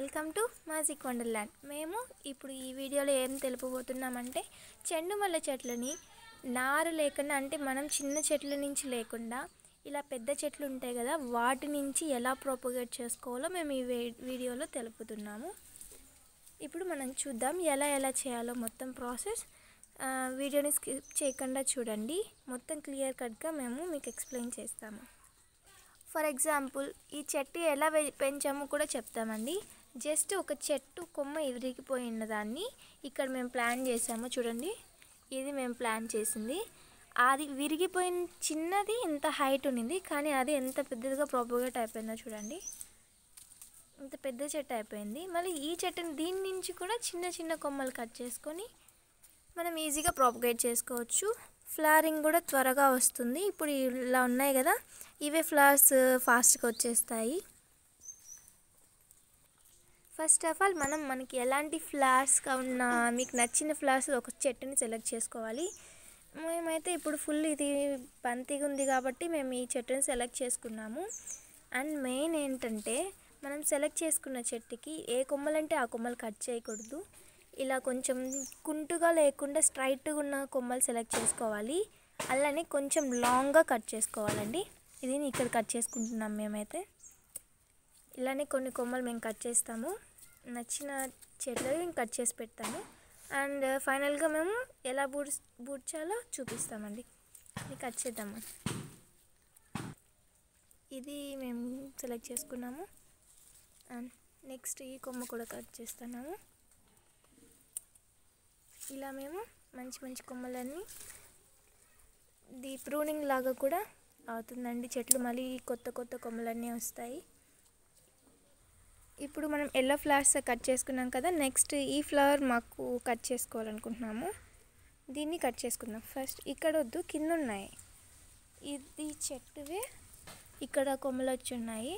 Welcome to magic wonderland. మేము ఇప్పుడు ఈ వీడియోలో ఏం తెలుపబోతున్నామంటే చెండుమల్లె చెట్లని నారు లేకుండా, అంటే మనం చిన్న చెట్ల నుంచి లేకుండా ఇలా పెద్ద చెట్లు ఉంటాయి కదా, వాటి నుంచి ఎలా ప్రొపగేట్ చేసుకోవాలో మేము ఈ వీడియోలో తెలుపుతున్నాము. ఇప్పుడు మనం చూద్దాం ఎలా చేయాలో మొత్తం ప్రాసెస్. వీడియోని స్కిప్ చేయకుండా చూడండి, మొత్తం క్లియర్ కట్గా మేము మీకు ఎక్స్ప్లెయిన్ చేస్తాము. ఫర్ ఎగ్జాంపుల్ ఈ చెట్టు ఎలా పెంచామో కూడా చెప్తామండి. జస్ట్ ఒక చెట్టు కొమ్మ విరిగిపోయిన దాన్ని ఇక్కడ మేము ప్లాన్ చేసాము. చూడండి, ఇది మేము ప్లాన్ చేసింది. అది విరిగిపోయిన చిన్నది ఇంత హైట్ ఉండింది, కానీ అది ఎంత పెద్దదిగా ప్రాపగేట్ అయిపోయిందో చూడండి. ఇంత పెద్ద చెట్టు అయిపోయింది. మళ్ళీ ఈ చెట్టుని దీని నుంచి కూడా చిన్న చిన్న కొమ్మలు కట్ చేసుకొని మనం ఈజీగా ప్రాపగేట్ చేసుకోవచ్చు. ఫ్లవరింగ్ కూడా త్వరగా వస్తుంది. ఇప్పుడు ఇలా ఉన్నాయి కదా, ఇవే ఫ్లవర్స్ ఫాస్ట్గా వచ్చేస్తాయి. ఫస్ట్ ఆఫ్ ఆల్ మనకి ఎలాంటి ఫ్లవర్స్గా ఉన్న మీకు నచ్చిన ఫ్లవర్స్ ఒక చెట్టుని సెలెక్ట్ చేసుకోవాలి. మేమైతే ఇప్పుడు ఫుల్ ఇది బంతిగా ఉంది కాబట్టి మేము ఈ చెట్టుని సెలెక్ట్ చేసుకున్నాము. అండ్ మెయిన్ ఏంటంటే మనం సెలెక్ట్ చేసుకున్న చెట్టుకి ఏ కొమ్మలంటే ఆ కొమ్మలు కట్ చేయకూడదు. ఇలా కొంచెం కుంటుగా లేకుండా స్ట్రైట్గా ఉన్న కొమ్మలు సెలెక్ట్ చేసుకోవాలి. అలానే కొంచెం లాంగ్గా కట్ చేసుకోవాలండి. ఇది ఇక్కడ కట్ చేసుకుంటున్నాం మేమైతే. ఇలానే కొన్ని కొమ్మలు మేము కట్ చేస్తాము, నచ్చిన చెట్లని కట్ చేసి పెడతాము. అండ్ ఫైనల్గా మేము ఎలా బూడ్చాలో చూపిస్తామండి. ఇది కట్ చేద్దాము. ఇది మేము సెలెక్ట్ చేసుకున్నాము. అండ్ నెక్స్ట్ ఈ కొమ్మ కూడా కట్ చేస్తున్నాము. ఇలా మేము మంచి కొమ్మలన్నీ ది ప్రూనింగ్ లాగా కూడా అవుతుందండి. చెట్లు మళ్ళీ కొత్త కొమ్మలన్నీ వస్తాయి. ఇప్పుడు మనం ఎల్లో ఫ్లవర్స్ కట్ చేసుకున్నాం కదా, నెక్స్ట్ ఈ ఫ్లవర్ మాకు కట్ చేసుకోవాలనుకుంటున్నాము. దీన్ని కట్ చేసుకుందాం. ఫస్ట్ ఇక్కడ వద్దు, కింద ఉన్నాయి. ఇది చెట్టువే ఇక్కడ కొమ్మలు వచ్చి ఉన్నాయి.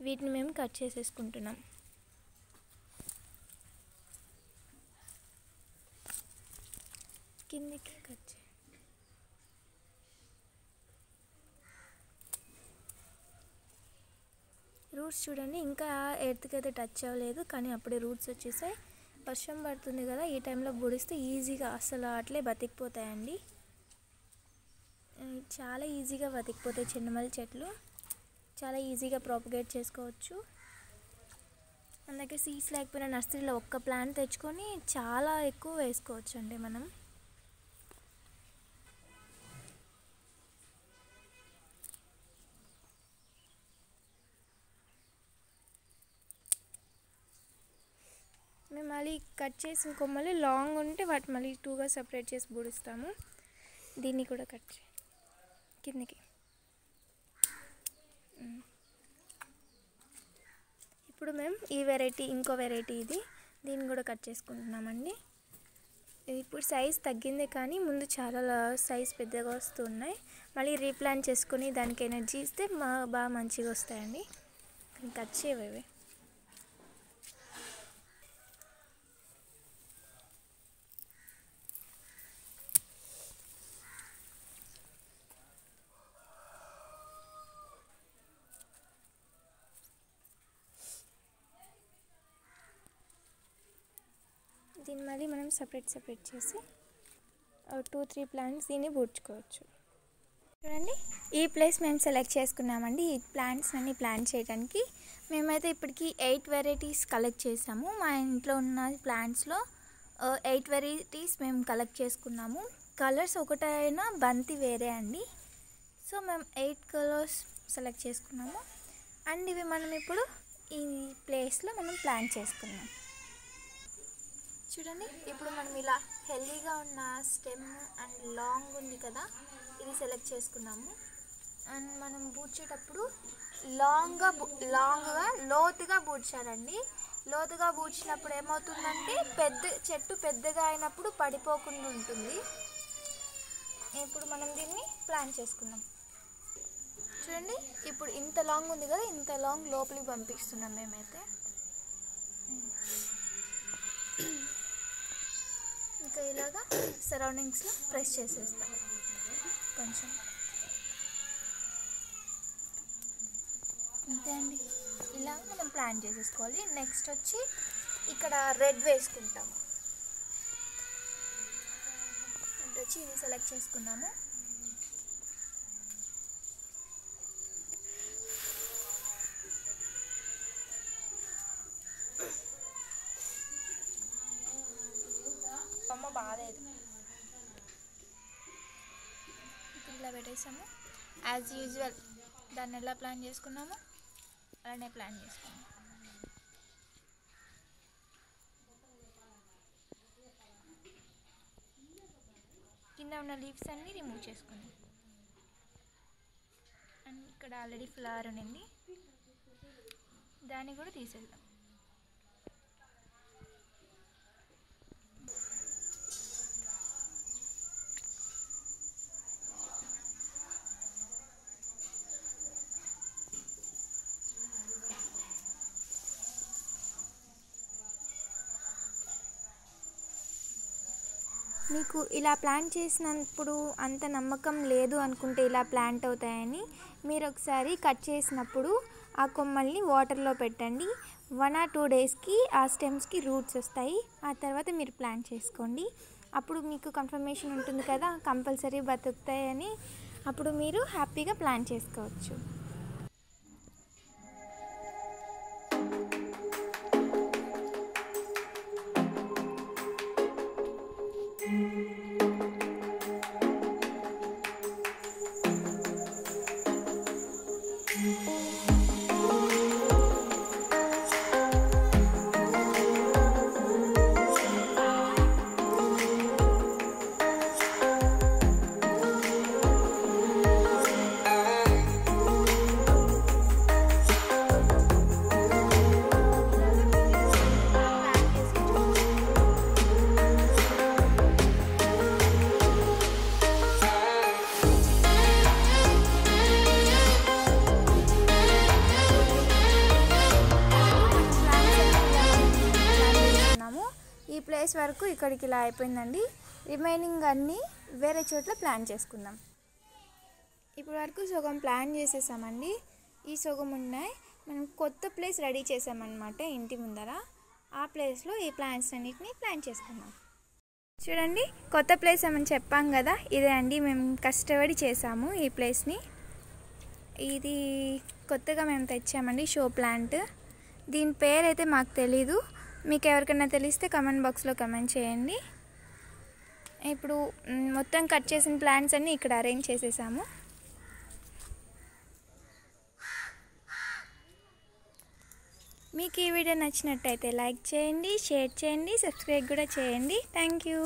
వీటిని మేము కట్ చేసేసుకుంటున్నాం. కిందికి కట్ చేయండి. రూట్స్ చూడండి, ఇంకా ఎర్త్కి అయితే టచ్ అవ్వలేదు, కానీ అప్పుడే రూట్స్ వచ్చేసాయి. వర్షం పడుతుంది కదా, ఈ టైంలో బుడిస్తే ఈజీగా అసలు అట్లే బతికిపోతాయండి. చాలా ఈజీగా బతికిపోతాయి. చెండుమల్లి చెట్లు చాలా ఈజీగా ప్రాపగేట్ చేసుకోవచ్చు. మన దగ్గర సీడ్స్ లేకపోయినా నర్సరీలో ఒక్క ప్లాంట్ తెచ్చుకొని చాలా ఎక్కువ వేసుకోవచ్చు అండి మనం. మేము మళ్ళీ కట్ చేసిన కొమ్మలు లాంగ్ ఉంటే వాటి మళ్ళీ 2గా సపరేట్ చేసి బూడుస్తాము. దీన్ని కూడా కట్ కిందకి. ఇప్పుడు మేము ఈ వెరైటీ, ఇంకో వెరైటీ దీన్ని కూడా కట్ చేసుకుంటున్నామండి. ఇప్పుడు సైజ్ తగ్గిందే, కానీ ముందు చాలా సైజ్ పెద్దగా వస్తున్నాయి. మళ్ళీ రీప్లాంట్ చేసుకొని దానికి ఎనర్జీ ఇస్తే బాగా మంచిగా వస్తాయండి. కట్ చేయవే. దీన్ని మళ్ళీ మనం సపరేట్ చేసి 2-3 ప్లాంట్స్ దీన్ని బూడ్చుకోవచ్చు. చూడండి, ఈ ప్లేస్ మేము సెలెక్ట్ చేసుకున్నామండి. ఈ ప్లాంట్స్ అన్ని ప్లాంట్ చేయడానికి. మేమైతే ఇప్పటికీ 8 వెరైటీస్ కలెక్ట్ చేసాము. మా ఇంట్లో ఉన్న ప్లాంట్స్లో 8 వెరైటీస్ మేము కలెక్ట్ చేసుకున్నాము. కలర్స్ ఒకటైనా బంతి వేరే అండి. సో మేము 8 కలర్స్ సెలెక్ట్ చేసుకున్నాము. అండ్ ఇవి మనం ఇప్పుడు ఈ ప్లేస్లో మనం ప్లాంట్ చేసుకున్నాం. చూడండి, ఇప్పుడు మనం ఇలా హెల్దీగా ఉన్న స్టెమ్ అండ్ లాంగ్ ఉంది కదా, ఇది సెలెక్ట్ చేసుకున్నాము. అండ్ మనం బూడ్చేటప్పుడు లాంగ్గా లోతుగా బూడ్చాలండి. లోతుగా బూడ్చినప్పుడు ఏమవుతుందంటే చెట్టు పెద్దగా అయినప్పుడు పడిపోకుండా ఉంటుంది. ఇప్పుడు మనం దీన్ని ప్లాన్ చేసుకున్నాం. చూడండి, ఇప్పుడు ఇంత లాంగ్ ఉంది కదా, ఇంత లాంగ్ లోపలికి పంపిస్తున్నాం మేమైతే. ఇంకా ఇలాగా సరౌండింగ్స్లో ప్రెస్ చేసేస్తాం కొంచెం. అంతే అండి. ఇలా మనం ప్లాన్ చేసేసుకోవాలి. నెక్స్ట్ వచ్చి ఇక్కడ రెడ్ వేసుకుంటాము. రెడ్ వచ్చి ఇది సెలెక్ట్ చేసుకున్నాము. బాగాలేదు, ఇలా పెట్టేసాము. యాజ్ యూజువల్ దాన్ని ఎలా ప్లాన్ చేసుకున్నామో అలానే ప్లాన్ చేసుకున్నాము. కింద ఉన్న లీవ్స్ అన్నీ రిమూవ్ చేసుకున్నాం. అండ్ ఇక్కడ ఆల్రెడీ ఫ్లవర్ ఉంది, దాన్ని కూడా తీసేద్దాం. మీకు ఇలా ప్లాంట్ చేసినప్పుడు అంత నమ్మకం లేదు అనుకుంటే ఇలా ప్లాంట్ అవుతాయని, మీరు ఒకసారి కట్ చేసినప్పుడు ఆ కొమ్మల్ని వాటర్లో పెట్టండి. 1 or 2 డేస్కి ఆ స్టెమ్స్కి రూట్స్ వస్తాయి. ఆ తర్వాత మీరు ప్లాంట్ చేసుకోండి. అప్పుడు మీకు కన్ఫర్మేషన్ ఉంటుంది కదా కంపల్సరీ బతుకుతాయని. అప్పుడు మీరు హ్యాపీగా ప్లాంట్ చేసుకోవచ్చు. ఈ ప్లేస్ వరకు ఇక్కడికి ఇలా అయిపోయిందండి. రిమైనింగ్ అన్నీ వేరే చోట్ల ప్లాన్ చేసుకుందాం. ఇప్పటి వరకు సగం ప్లాన్ చేసేసామండి. ఈ సగం ఉన్నాయి. మనం కొత్త ప్లేస్ రెడీ చేసామన్నమాట ఇంటి ముందర. ఆ ప్లేస్లో ఈ ప్లాంట్స్ అన్నిటిని ప్లాన్ చేసుకుందాం. చూడండి, కొత్త ప్లేస్ ఏమని చెప్పాం కదా, ఇదే అండి. మేము కష్టపడి చేసాము ఈ ప్లేస్ని. ఇది కొత్తగా మేము తెచ్చామండి, షో ప్లాంట్. దీని పేరైతే మాకు తెలీదు. మీకు ఎవరికైనా తెలిస్తే కమెంట్ బాక్స్లో కమెంట్ చేయండి. ఇప్పుడు మొత్తం కట్ చేసిన ప్లాంట్స్ అన్నీ ఇక్కడ అరేంజ్ చేసేసాము. మీకు ఈ వీడియో నచ్చినట్టయితే లైక్ చేయండి, షేర్ చేయండి, సబ్స్క్రైబ్ కూడా చేయండి. Thank you.